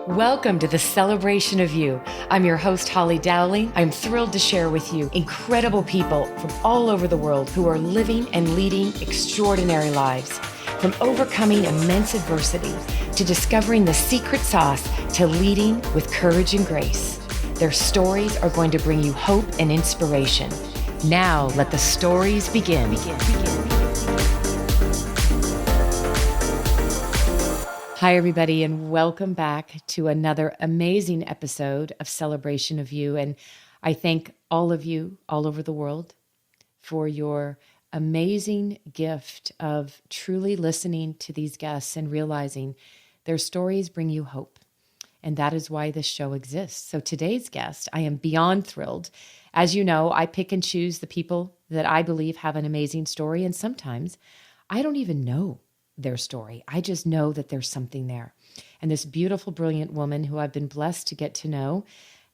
Welcome to the Celebration of You. I'm your host, Holly Dowling. I'm thrilled to share with you incredible people from all over the world who are living and leading extraordinary lives. From overcoming immense adversity to discovering the secret sauce to leading with courage and grace. Their stories are going to bring you hope and inspiration. Now let the stories begin. Hi, everybody, and welcome back to another amazing episode of Celebration of You. And I thank all of you all over the world for your amazing gift of truly listening to these guests and realizing their stories bring you hope. And that is why this show exists. So today's guest, I am beyond thrilled. As you know, I pick and choose the people that I believe have an amazing story. And sometimes I don't even know their story. I just know that there's something there. And this beautiful, brilliant woman who I've been blessed to get to know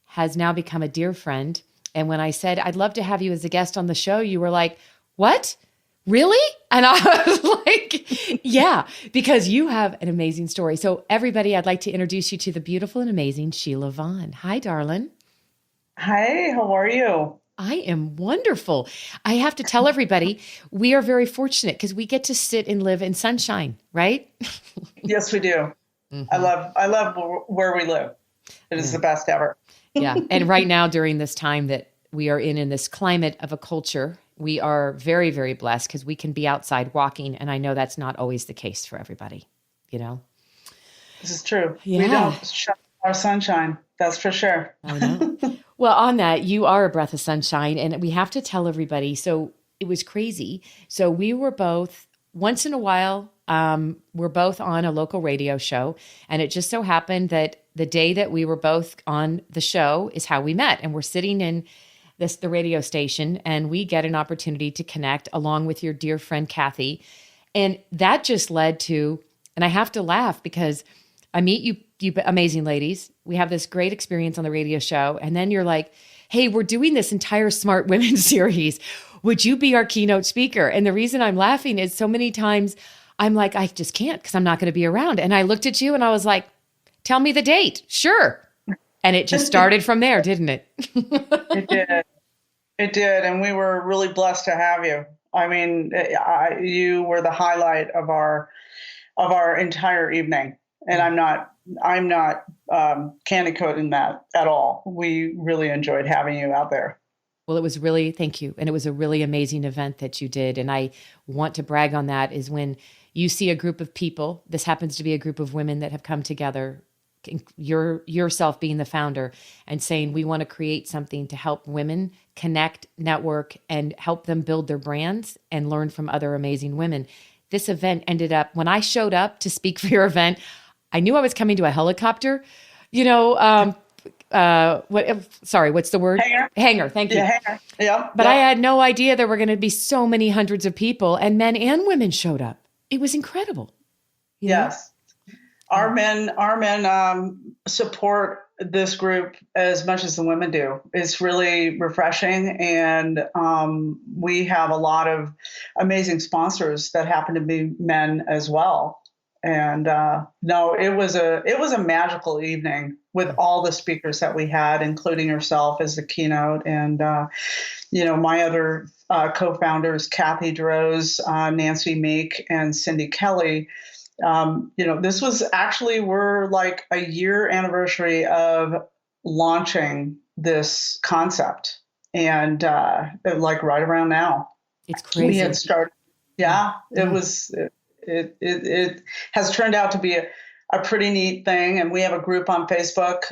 has now become a dear friend. And when I said, I'd love to have you as a guest on the show, you were like, what? Really? And I was like, yeah, because you have an amazing story. So everybody, I'd like to introduce you to the beautiful and amazing Sheila Vaughn. Hi, darling. Hi, how are you? I am wonderful. I have to tell everybody, we are very fortunate because we get to sit and live in sunshine, right? Yes, we do. Mm-hmm. I love where we live. It is the best ever. Yeah. And right now, during this time that we are in this climate of a culture, we are very, very blessed because we can be outside walking. And I know that's not always the case for everybody, you know? This is true. Yeah. We don't shut our sunshine. That's for sure. I know. Well, on that, you are a breath of sunshine, and we have to tell everybody. So it was crazy. So we were both, once in a while, we're both on a local radio show, and it just so happened that the day that we were both on the show is how we met, and we're sitting in the radio station, and we get an opportunity to connect along with your dear friend Kathy, and that just led to, and I have to laugh because I meet you amazing ladies. We have this great experience on the radio show. And then you're like, hey, we're doing this entire Smart Women series. Would you be our keynote speaker? And the reason I'm laughing is so many times I'm like, I just can't because I'm not going to be around. And I looked at you and I was like, tell me the date. Sure. And it just started from there, didn't it? It did. It did. And we were really blessed to have you. I mean, you were the highlight of our entire evening. And I'm not candy coating that at all. We really enjoyed having you out there. Well, it was really, thank you. And it was a really amazing event that you did. And I want to brag on that is when you see a group of people, this happens to be a group of women that have come together, yourself being the founder and saying, we want to create something to help women connect, network, and help them build their brands and learn from other amazing women. This event ended up, when I showed up to speak for your event, I knew I was coming to a helicopter, what's the word? Hangar. Thank you. Yeah, hangar. Yeah. But I had no idea there were going to be so many hundreds of people, and men and women showed up. It was incredible. Yes. Our men support this group as much as the women do. It's really refreshing. And we have a lot of amazing sponsors that happen to be men as well. And no, it was a magical evening with all the speakers that we had, including yourself as the keynote. And, my other co-founders, Kathy Droz, Nancy Meek, and Cindy Kelly. This was actually, we're like a year anniversary of launching this concept. And like right around now. It's crazy. We had started. Yeah, it was. It has turned out to be a pretty neat thing. And we have a group on Facebook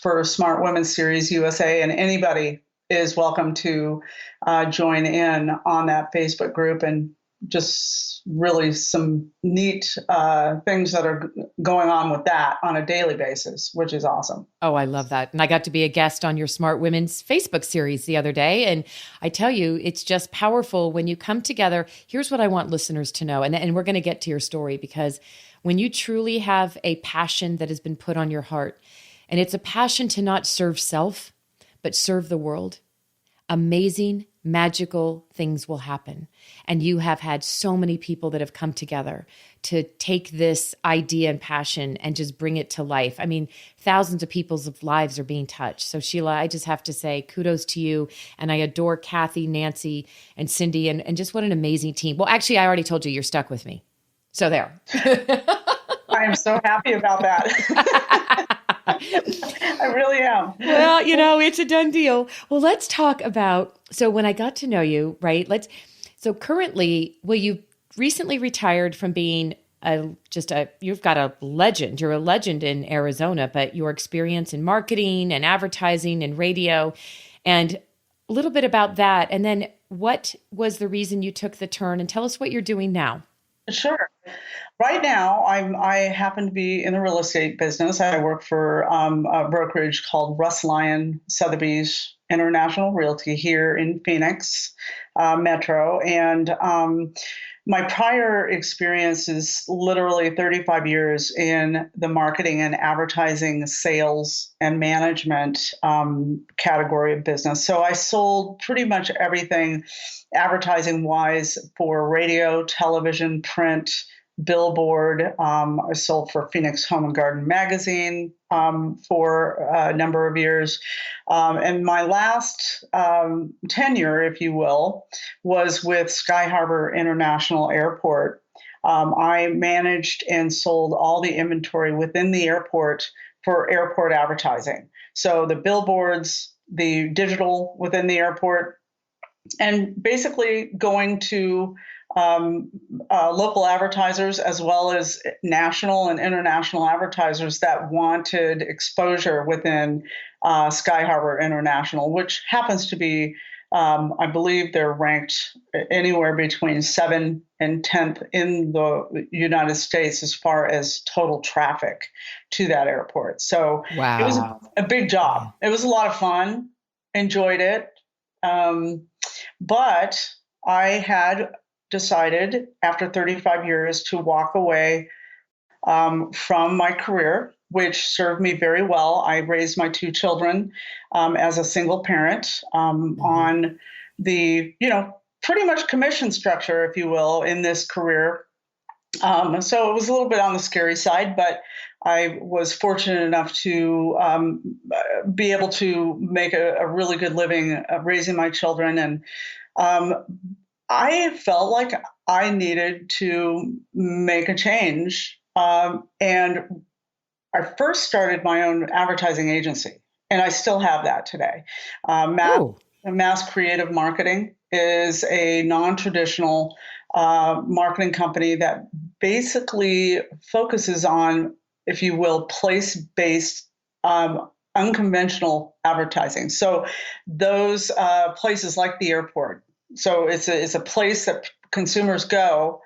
for Smart Women Series USA, and anybody is welcome to join in on that Facebook group, and just really some neat things that are going on with that on a daily basis, which is awesome. Oh, I love that. And I got to be a guest on your Smart Women's Facebook series the other day. And I tell you, it's just powerful when you come together. Here's what I want listeners to know. And we're going to get to your story, because when you truly have a passion that has been put on your heart, and it's a passion to not serve self, but serve the world, amazing magical things will happen. And you have had so many people that have come together to take this idea and passion and just bring it to life. I mean, thousands of people's lives are being touched. So Sheila, I just have to say kudos to you. And I adore Kathy, Nancy, and Cindy, and just what an amazing team. Well, actually, I already told you you're stuck with me. So there. I am so happy about that. I really am. Well, it's a done deal. Well, let's talk about, so when I got to know you, right? So currently, well, you recently retired from being you've got a legend. You're a legend in Arizona, but your experience in marketing and advertising and radio, and a little bit about that. And then what was the reason you took the turn, and tell us what you're doing now. Sure. Right now, I happen to be in the real estate business. I work for a brokerage called Russ Lyon Sotheby's International Realty here in Phoenix Metro, and my prior experience is literally 35 years in the marketing and advertising, sales, and management category of business. So I sold pretty much everything advertising wise for radio, television, print, billboard. I sold for Phoenix Home and Garden magazine for a number of years. And my last tenure, if you will, was with Sky Harbor International Airport. I managed and sold all the inventory within the airport for airport advertising. So the billboards, the digital within the airport, and basically going to local advertisers as well as national and international advertisers that wanted exposure within Sky Harbor International, which happens to be, I believe they're ranked anywhere between 7th and 10th in the United States as far as total traffic to that airport. So it was a big job. It was a lot of fun, enjoyed it. But I had decided after 35 years to walk away from my career, which served me very well. I raised my two children as a single parent on the, pretty much commission structure, if you will, in this career. So it was a little bit on the scary side, but I was fortunate enough to be able to make a really good living raising my children. And I felt like I needed to make a change. And I first started my own advertising agency, and I still have that today. Mass Creative Marketing is a non-traditional marketing company that basically focuses on, if you will, place-based unconventional advertising. So those places like the airport. So it's a place that consumers go,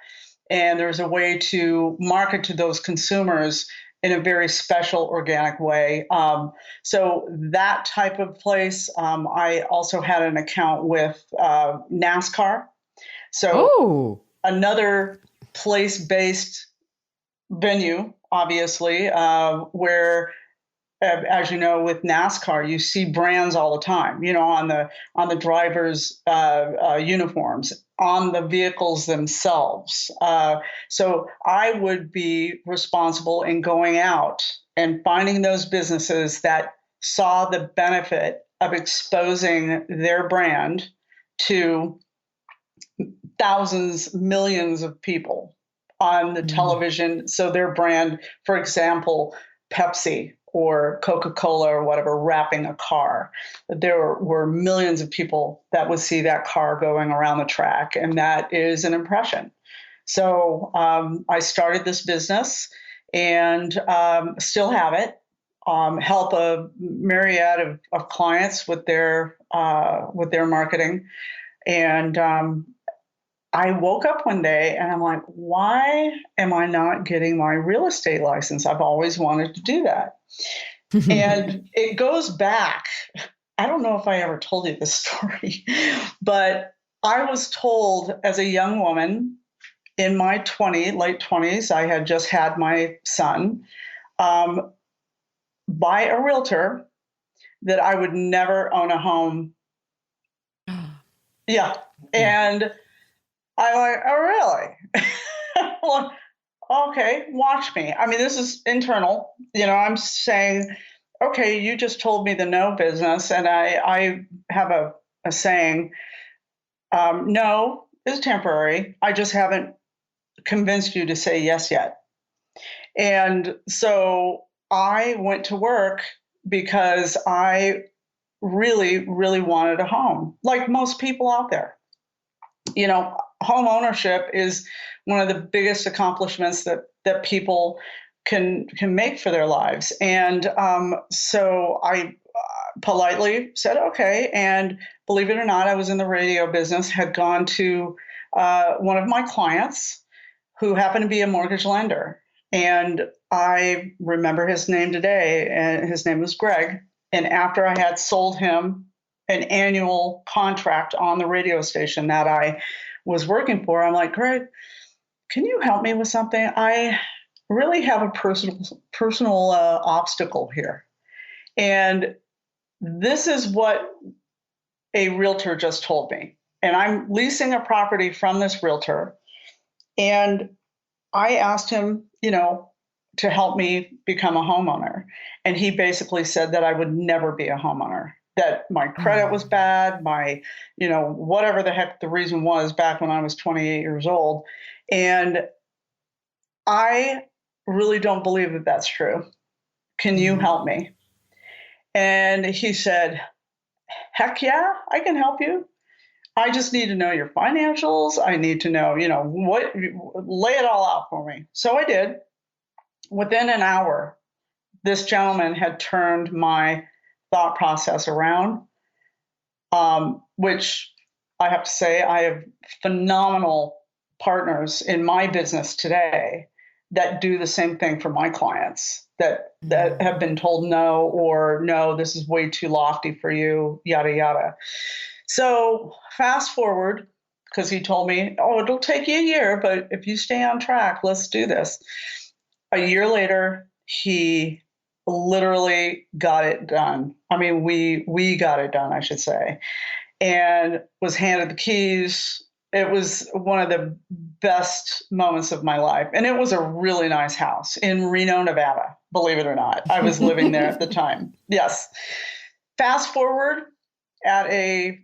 and there's a way to market to those consumers in a very special, organic way. So that type of place. I also had an account with NASCAR. So another place-based venue, obviously, where, as you know, with NASCAR, you see brands all the time, on the drivers' uniforms, on the vehicles themselves. So I would be responsible in going out and finding those businesses that saw the benefit of exposing their brand to thousands, millions of people on the television. So their brand, for example, Pepsi or Coca-Cola or whatever, wrapping a car. There were millions of people that would see that car going around the track, and that is an impression. So I started this business and still have it. Help a myriad of clients with their marketing. And I woke up one day and I'm like, why am I not getting my real estate license? I've always wanted to do that. And it goes back. I don't know if I ever told you this story, but I was told as a young woman in my late 20s, I had just had my son, by a realtor, that I would never own a home Yeah. Yeah. And I'm like, oh, really? Well, okay, watch me. I mean, this is internal. I'm saying, okay, you just told me the no business. And I have a saying, no is temporary. I just haven't convinced you to say yes yet. And so I went to work because I really, really wanted a home, like most people out there. Home ownership is one of the biggest accomplishments that people can make for their lives. And so I politely said okay. And believe it or not, I was in the radio business, had gone to one of my clients who happened to be a mortgage lender. And I remember his name today, and his name was Greg. And after I had sold him an annual contract on the radio station that I was working for, I'm like, Greg, can you help me with something? I really have a personal obstacle here. And this is what a realtor just told me. And I'm leasing a property from this realtor. And I asked him, to help me become a homeowner. And he basically said that I would never be a homeowner, that my credit was bad, whatever the heck the reason was back when I was 28 years old. And I really don't believe that that's true. Can you help me? And he said, heck yeah, I can help you. I just need to know your financials. I need to know, lay it all out for me. So I did. Within an hour, this gentleman had turned my thought process around, which I have to say, I have phenomenal partners in my business today that do the same thing for my clients that have been told no, or no, this is way too lofty for you, yada, yada. So fast forward, because he told me, oh, it'll take you a year, but if you stay on track, let's do this. A year later, he literally got it done. I mean, we got it done, I should say, and was handed the keys. It was one of the best moments of my life. And it was a really nice house in Reno, Nevada, believe it or not. I was living there at the time. Yes. Fast forward, at a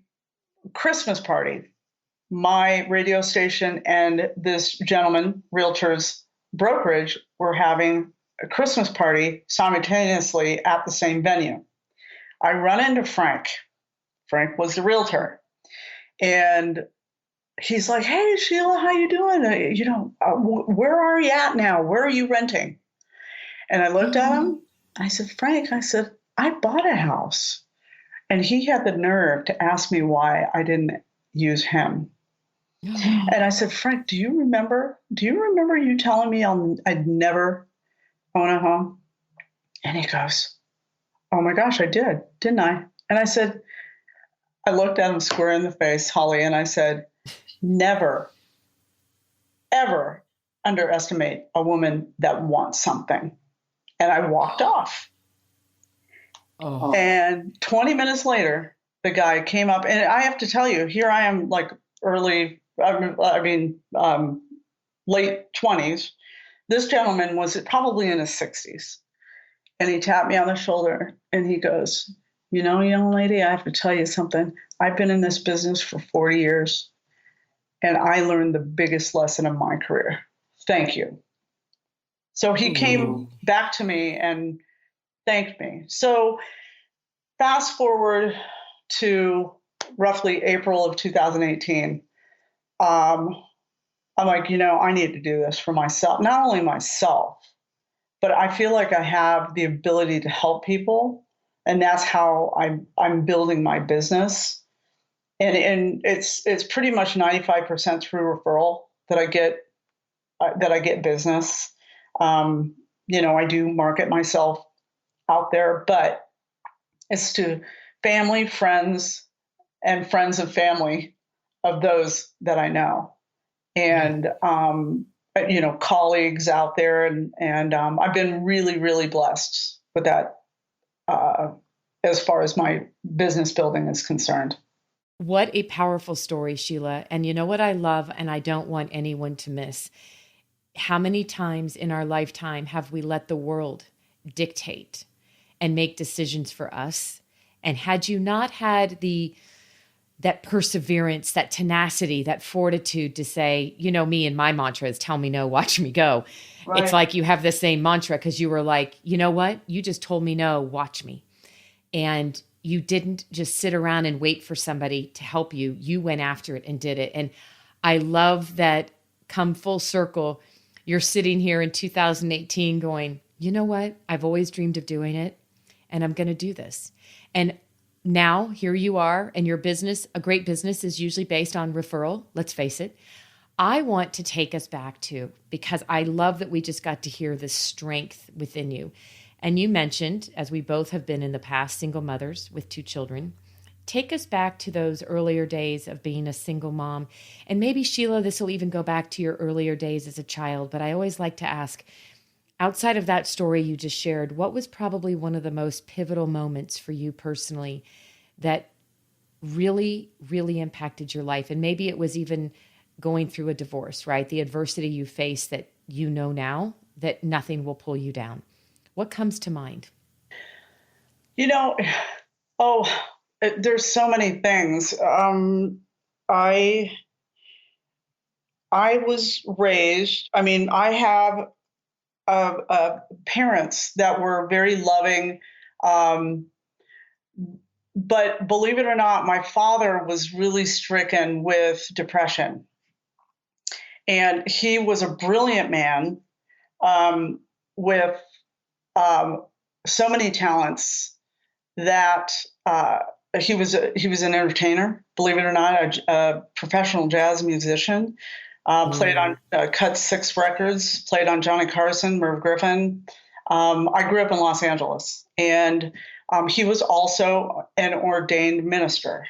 Christmas party, my radio station and this gentleman, realtor's brokerage, were having a Christmas party simultaneously at the same venue. I run into Frank. Frank was the realtor. And he's like, hey, Sheila, how you doing? Where are you at now? Where are you renting? And I looked at him. I said, Frank, I bought a house. And he had the nerve to ask me why I didn't use him. And I said, Frank, do you remember you telling me I'd never own a home? And he goes, oh my gosh, I did, didn't I? And I looked at him square in the face, Holly, and I said, never, ever underestimate a woman that wants something. And I walked off. Oh. And 20 minutes later, the guy came up, and I have to tell you, here I am, like late 20s. This gentleman was probably in his 60s. And he tapped me on the shoulder and he goes, young lady, I have to tell you something. I've been in this business for 40 years and I learned the biggest lesson of my career. Thank you. So he came back to me and thanked me. So fast forward to roughly April of 2018. I'm like, I need to do this for myself, not only myself, but I feel like I have the ability to help people. And that's how I'm building my business. And it's pretty much 95% through referral that I get business. I do market myself out there, but it's to family, friends, and friends of family of those that I know. And colleagues out there, and I've been really, really blessed with that as far as my business building is concerned. What a powerful story, Sheila. And you know what I love, and I don't want anyone to miss? How many times in our lifetime have we let the world dictate and make decisions for us? And had you not had that perseverance, that tenacity, that fortitude to say, you know, me and my mantra is tell me no, watch me go. It's Right. like you have the same mantra because you were like, you know what? You just told me no, watch me. And you didn't just sit around and wait for somebody to help you. You went after it and did it. And I love that come full circle. You're sitting here in 2018 going, you know what? I've always dreamed of doing it and I'm going to do this. And now here you are, and your business, a great business, is usually based on referral. Let's face it. I want to take us back to, because I love that we just got to hear the strength within you. And you mentioned, as we both have been in the past, single mothers with 2 children. Take us back to those earlier days of being a single mom. And maybe, Sheila, this will even go back to your earlier days as a child. But I always like to ask, outside of that story you just shared, what was probably one of the most pivotal moments for you personally that really, really impacted your life? And maybe it was even going through a divorce, right? The adversity you face that you know now that nothing will pull you down. What comes to mind? You know, oh, there's so many things. I I was raised. I mean, I have parents that were very loving, um, but believe it or not, my father was really stricken with depression, and he was a brilliant man um, with um, so many talents that he was an entertainer, believe it or not, a professional jazz musician. Played on Mm. cut 6 records, played on Johnny Carson, Merv Griffin. I grew up in Los Angeles, and he was also an ordained minister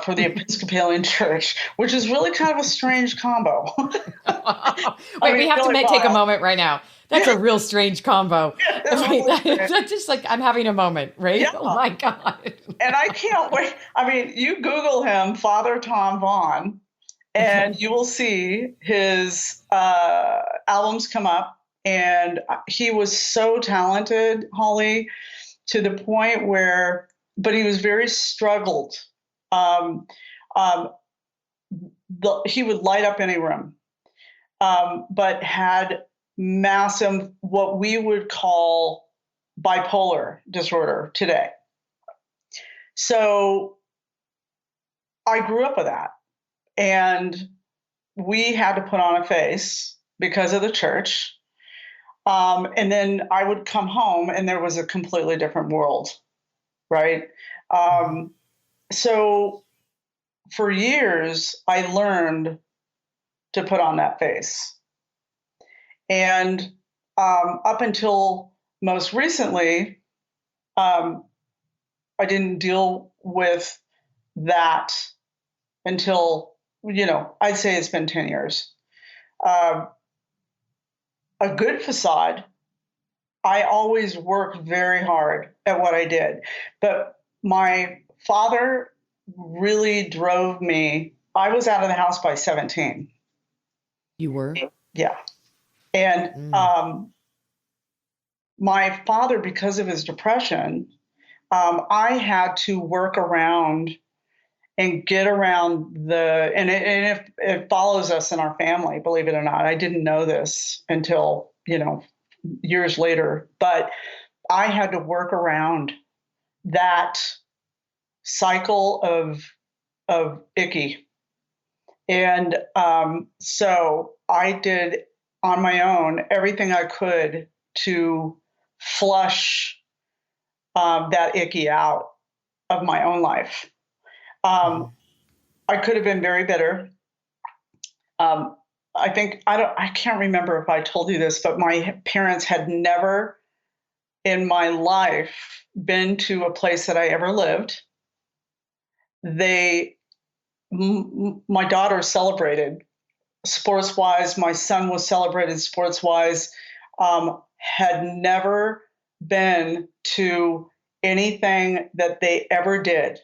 for the Episcopalian Church, which is really kind of a strange combo. I Wait, we mean, have to really take a wild. moment right now. That's a real strange combo. Wait, Really strange. that's just like I'm having a moment, right? Yeah. Oh my God. And I can't wait. I mean, you Google him, Father Tom Vaughn, and Okay. you will see his albums come up. And he was so talented, Holly, to the point where, but he was very struggled. Um, um, he would light up any room, but had massive, what we would call bipolar disorder today. So I grew up with that. And we had to put on a face because of the church. And then I would come home and there was a completely different world, right? Mhm. Um, so for years, I learned to put on that face. And up until most recently, um, I didn't deal with that until, I'd say it's been 10 years. Uh, a good facade. I always worked very hard at what I did, but my father really drove me. I was out of the house by 17. You were? Yeah. And Mm. my father, because of his depression, I had to work around and get around and it follows us in our family, believe it or not. I didn't know this until, years later, but I had to work around that cycle of icky. And so I did on my own everything I could to flush that icky out of my own life. Um, Mhm. I could have been very bitter. Um, I can't remember if I told you this, but my parents had never in my life been to a place that I ever lived. They My daughter celebrated sports wise. My son was celebrated sports wise. Had never been to anything that they ever did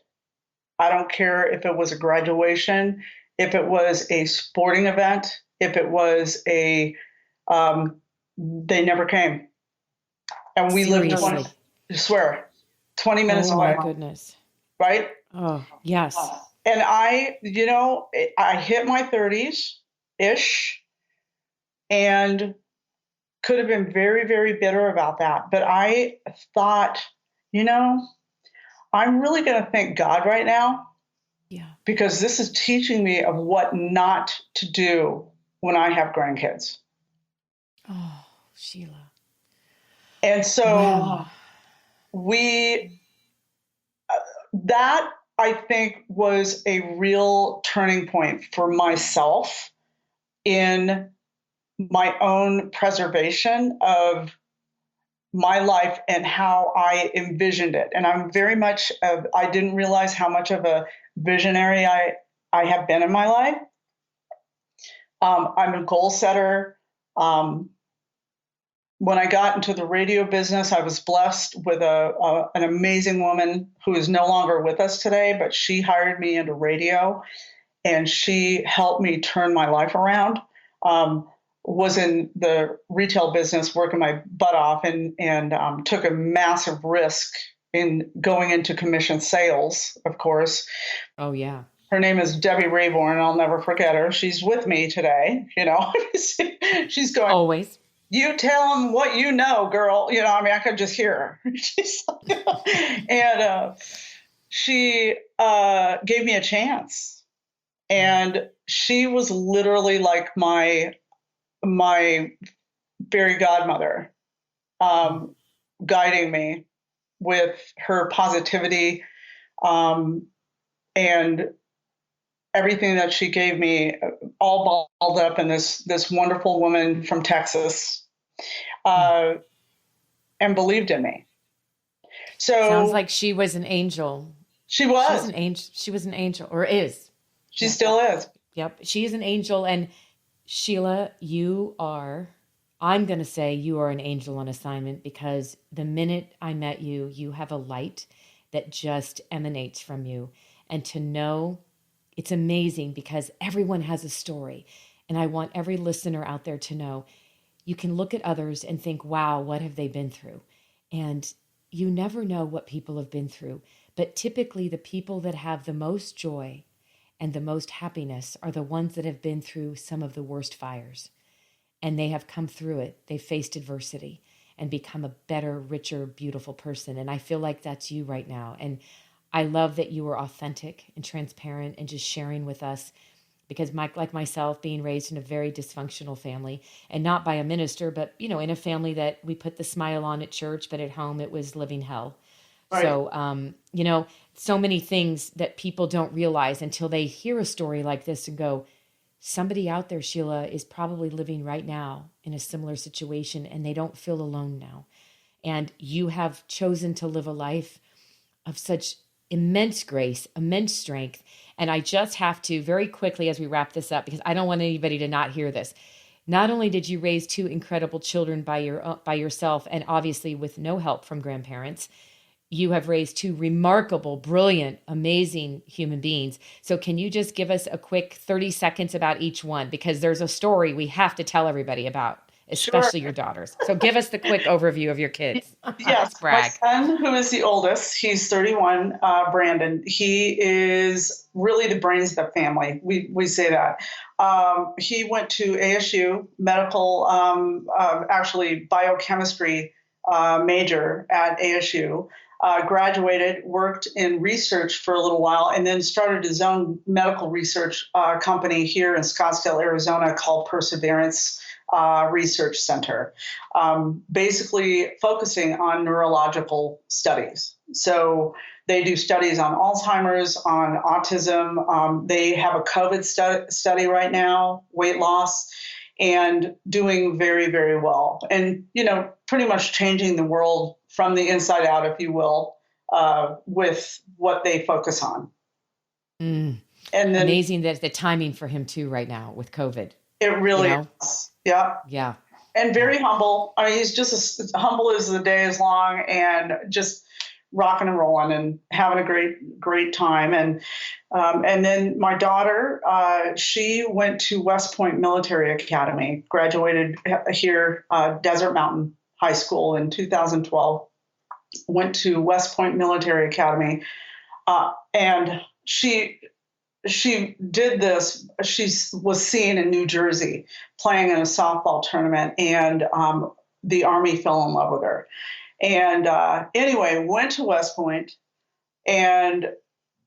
I don't care if it was a graduation, if it was a sporting event, if it was they never came. And we lived 20, Seriously. I swear, 20 minutes Oh away, my goodness. right? Oh, yes. And I hit my 30s ish and could have been very, very bitter about that. But I thought, you know, I'm really going to thank God right now Yeah. because this is teaching me of what not to do when I have grandkids. Oh, Sheila. And so Wow. we, that I think was a real turning point for myself in my own preservation of my life and how I envisioned it. And I'm very much I didn't realize how much of a visionary I have been in my life. I'm a goal setter. Um, when I got into the radio business, I was blessed with an amazing woman who is no longer with us today, but she hired me into radio and she helped me turn my life around. Was in the retail business working my butt off and took a massive risk in going into commission sales, of course. Oh, yeah. Her name is Debbie Rayborn. I'll never forget her. She's with me today. She's going, Always. you tell them what you know, girl. I mean, I could just hear her. She's like, and she gave me a chance. And she was literally like my fairy godmother, guiding me with her positivity, and everything that she gave me, all balled up in this wonderful woman from Texas, uh, and believed in me. Sounds So like she was an angel. she She's was. an angel. She was an angel, or is. She Yeah. still is. Yep. She's an angel. And Sheila, I'm going to say you are an angel on assignment because the minute I met you, you have a light that just emanates from you. And to know, it's amazing because everyone has a story. And I want every listener out there to know you can look at others and think, wow, what have they been through? And you never know what people have been through. But typically, the people that have the most joy and the most happiness are the ones that have been through some of the worst fires. And they have come through it. They've faced adversity and become a better, richer, beautiful person. And I feel like that's you right now. And I love that you were authentic and transparent and just sharing with us because Mike, like myself, being raised in a very dysfunctional family and not by a minister, but in a family that we put the smile on at church, but at home it was living hell. Right. So, so many things that people don't realize until they hear a story like this and go, somebody out there, Sheila, is probably living right now in a similar situation and they don't feel alone now. And you have chosen to live a life of such immense grace, immense strength. And I just have to very quickly as we wrap this up, because I don't want anybody to not hear this. Not only did you raise two incredible children by yourself, and obviously with no help from grandparents, you have raised two remarkable, brilliant, amazing human beings. So can you just give us a quick 30 seconds about each one? Because there's a story we have to tell everybody about, Sure. especially your daughters. So give us the quick overview of your kids. Yes, Let's my brag. son, who is the oldest, he's 31, Brandon. He is really the brains of the family. We say that. He went to ASU, medical, actually biochemistry major at ASU. Graduated, worked in research for a little while, and then started his own medical research company here in Scottsdale, Arizona, called Perseverance Research Center, basically focusing on neurological studies. So they do studies on Alzheimer's, on autism. They have a COVID study right now, weight loss, and doing very, very well. And, pretty much changing the world from the inside out, if you will, with what they focus on. Mm. And then Amazing that the timing for him too right now with COVID. it really is. Yeah. Yeah. And Yeah. very humble. I mean, he's just as humble as the day is long and just rocking and rolling and having a great time. And then my daughter, she went to West Point Military Academy, graduated here, Desert Mountain High School in 2012, went to West Point Military Academy. And she did this. She was seen in New Jersey playing in a softball tournament, and the Army fell in love with her. And anyway, went to West Point and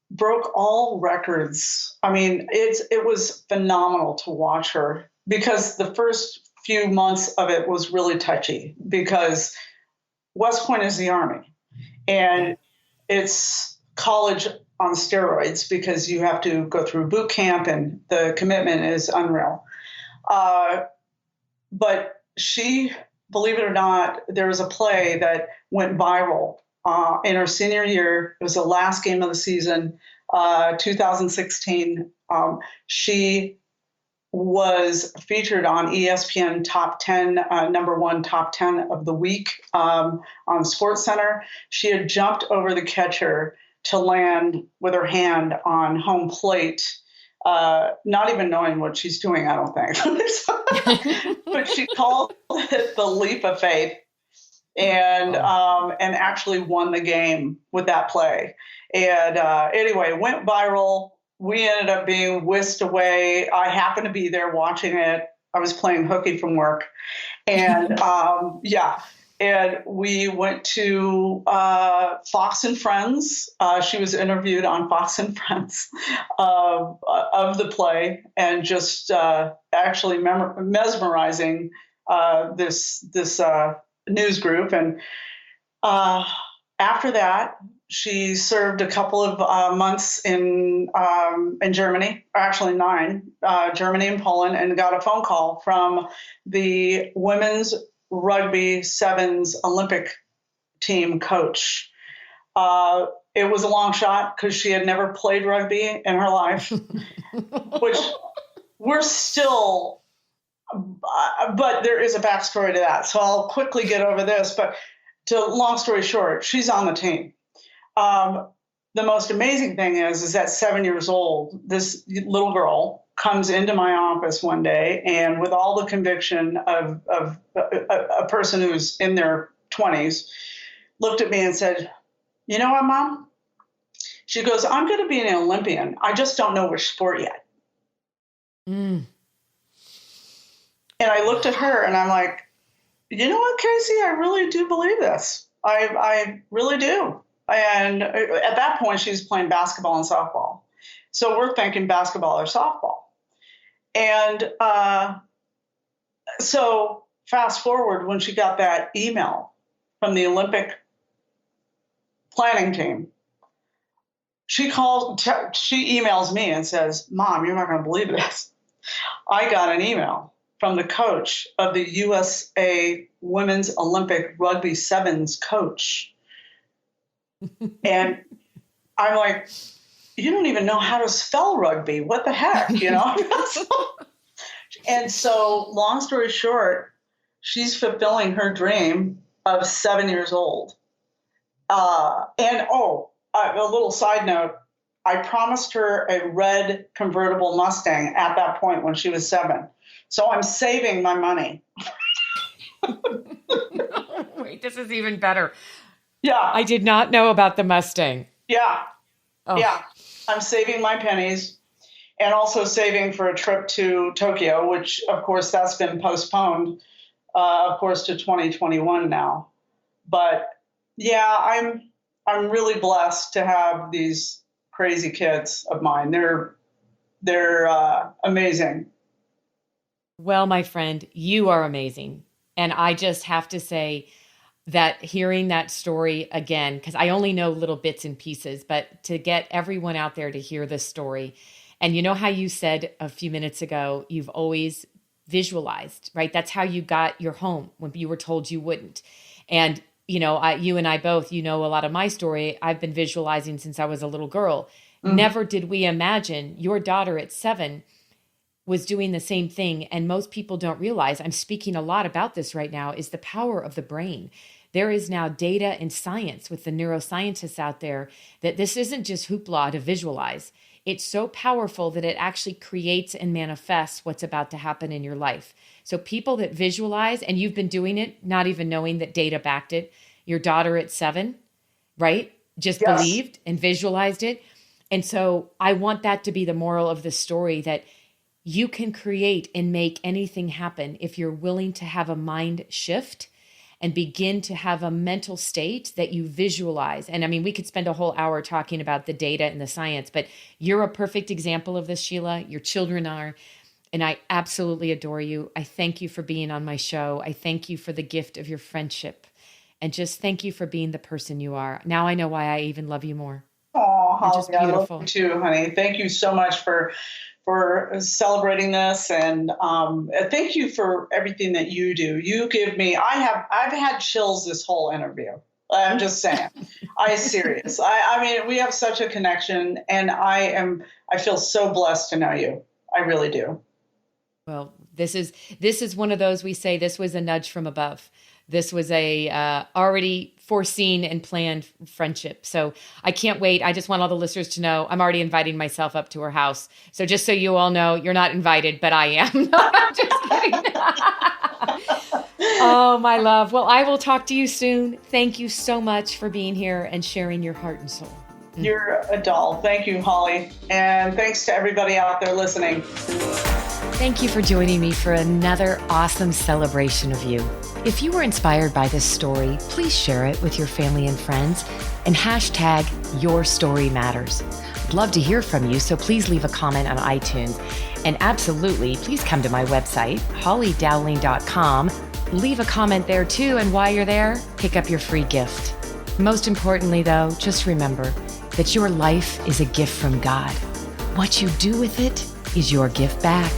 broke all records. I mean, it was phenomenal to watch her, because the first few months of it was really touchy, because West Point is the Army, and it's college on steroids, because you have to go through boot camp and the commitment is unreal. But she, believe it or not, there was a play that went viral in her senior year. It was the last game of the season, 2016. She was featured on ESPN Top 10, number one top 10 of the week on Sports Center. She had jumped over the catcher to land with her hand on home plate, not even knowing what she's doing, I don't think. But she called it the leap of faith, and actually won the game with that play. And anyway, it went viral. We ended up being whisked away. I happened to be there watching it. I was playing hooky from work. And and we went to Fox and Friends. She was interviewed on Fox and Friends of the play, and just actually mesmerizing this news group. And after that, she served a couple of months in Germany, or actually 9, Germany and Poland, and got a phone call from the women's rugby sevens Olympic team coach. It was a long shot, because she had never played rugby in her life, which we're still, but there is a backstory to that. So I'll quickly get over this, but long story short, she's on the team. The most amazing thing is that 7 years old, this little girl comes into my office one day, and with all the conviction of a person who's in their 20s, looked at me and said, "You know what, Mom?" She goes, "I'm going to be an Olympian. I just don't know which sport yet." Mm. And I looked at her and I'm like, "You know what, Casey? I really do believe this. I really do." And at that point, she was playing basketball and softball. So we're thinking basketball or softball. And so fast forward, when she got that email from the Olympic planning team, she emails me and says, "Mom, you're not going to believe this. I got an email from the coach of the USA Women's Olympic Rugby Sevens coach." And I'm like, "You don't even know how to spell rugby. What the heck, you know?" And so, long story short, she's fulfilling her dream of 7 years old. A little side note, I promised her a red convertible Mustang at that point when she was 7. So I'm saving my money. Wait, this is even better. Yeah. I did not know about the Mustang. Yeah. Oh. Yeah. I'm saving my pennies, and also saving for a trip to Tokyo, which, of course, that's been postponed, of course, to 2021 now. But yeah, I'm really blessed to have these crazy kids of mine. They're amazing. Well, my friend, you are amazing. And I just have to say that hearing that story again, because I only know little bits and pieces, but to get everyone out there to hear this story. And you know how you said a few minutes ago, you've always visualized, right? That's how you got your home when you were told you wouldn't. And, you know, you and I both, you know, a lot of my story, I've been visualizing since I was a little girl. Mm-hmm. Never did we imagine your daughter at 7 was doing the same thing. And most people don't realize, I'm speaking a lot about this right now, is the power of the brain. There is now data and science with the neuroscientists out there that this isn't just hoopla to visualize. It's so powerful that it actually creates and manifests what's about to happen in your life. So people that visualize, and you've been doing it, not even knowing that data backed it, your daughter at 7, right? Just Yes. believed and visualized it. And so I want that to be the moral of the story, that you can create and make anything happen if you're willing to have a mind shift and begin to have a mental state that you visualize. And I mean, we could spend a whole hour talking about the data and the science, but you're a perfect example of this, Sheila. Your children are. And I absolutely adore you. I thank you for being on my show. I thank you for the gift of your friendship. And just thank you for being the person you are. Now I know why I even love you more. Oh, You're just Holly, I love beautiful. you too, honey. Thank you so much for celebrating this, and thank you for everything that you do. You give me. I've had chills this whole interview. I'm just saying. I'm serious. I mean, we have such a connection, and I feel so blessed to know you. I really do. Well, this is one of those, we say this was a nudge from above. This was a already foreseen and planned friendship. So I can't wait. I just want all the listeners to know I'm already inviting myself up to her house. So just so you all know, you're not invited, but I am. No, I'm just kidding. Oh, my love. Well, I will talk to you soon. Thank you so much for being here and sharing your heart and soul. You're a doll. Thank you, Holly. And thanks to everybody out there listening. Thank you for joining me for another awesome celebration of you. If you were inspired by this story, please share it with your family and friends and hashtag Your Story Matters. I'd love to hear from you, so please leave a comment on iTunes. And absolutely, please come to my website, hollydowling.com. Leave a comment there too, and while you're there, pick up your free gift. Most importantly though, just remember that your life is a gift from God. What you do with it is your gift back.